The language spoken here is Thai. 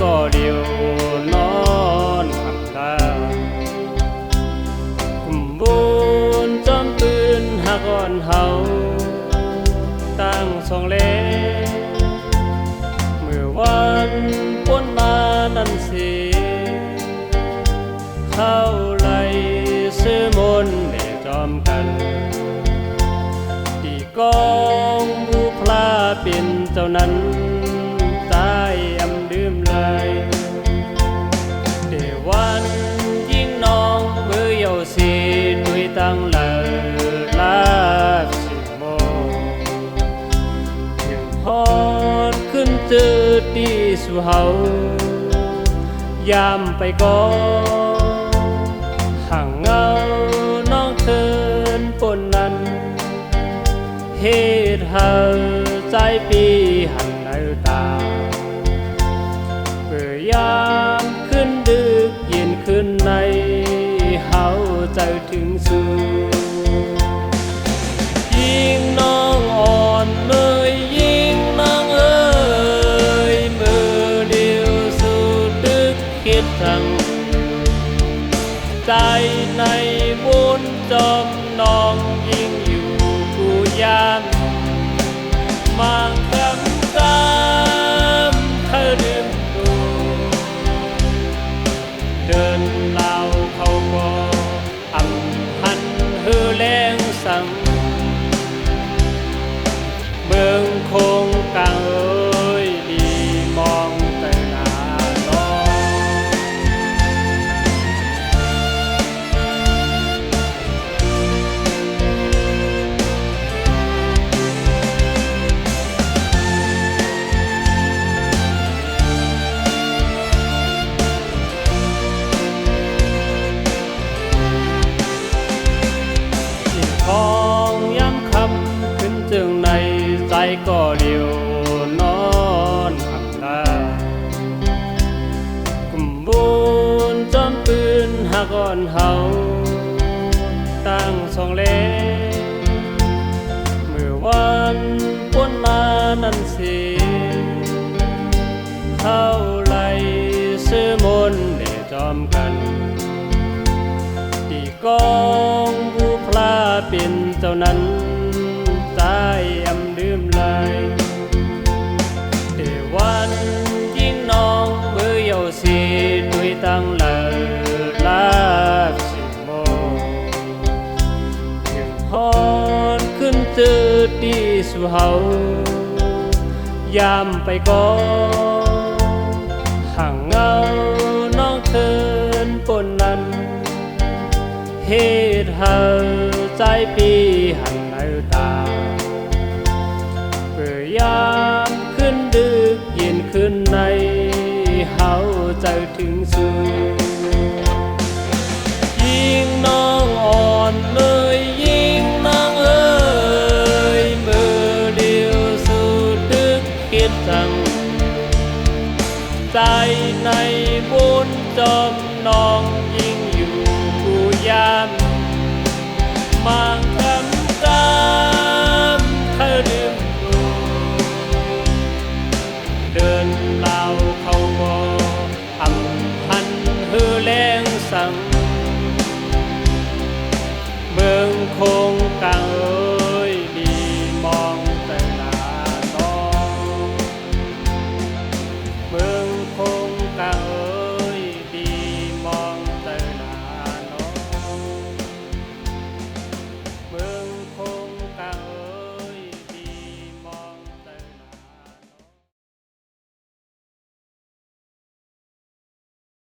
ก็เดียวนอนหักตากุมบุญจอมปืนหักอ่อนเฮาตั้งสองเล่เมื่อวันพ้นมานั้นสิเข้าไหลซื้อมนต์ได้จอมกันตีกองบูพลาเป็นเจ้านั้นตายอำดื่มเลยเดวันยิ่งน้องเมื่อเยาว์สีด้วยตั้งเลอลาสิโมยังพอดขึ้นเจอดีสู่เฮายามไปก่อนห่างเงาน้องเทินปนนั้นเหตุเฮาใจปีหันในตาเพื่อยามขึ้นดึกเย็นขึ้นในเฮาใจถึงสู่ยิ่งน้องอ่อนเมื่อยิ่งน้องเอ๋ยเมื่อเดียวสู่ดึกคิดทังใจในบุญจอมน้องยิ่งอยู่กูยามมางคำกำเธอดื่มดูเดินเล่าเขาก็อำหันหือแรงสั่งเมืองคงกลางเอ้ยดีมองแต่หน้าน้องของย้ำคำขึ้นจึงในใจก็เดียวนอนหักตากุมบุญจอมปืนหักอ่อนเฮาตั้งสองเล่เมื่อวันพ้นมานั้นสิเข้าไหลซื้อมนต์ได้จอมกันตีกองบูพลาเป็นเจ้านั้นตายอำดื่มเลยเดวันยิ่งน้องเมื่อเยาว์สีด้วยตั้งเลอลาสิโมยังพอดขึ้นเจอดีสู่เฮายามไปก่อนห่างเงาน้องเทินปนนั้นเหตุเฮาใจปีหันในตาเพื่อยามขึ้นดึกเย็นขึ้นในเฮาใจถึงสู่ยิ่งน้องอ่อนเลยยิ่งน้องเอ๋ยเมื่อเดียวสู่ดึกคิดทังใจในบุญจอมน้องยิ่งอยู่กูยาม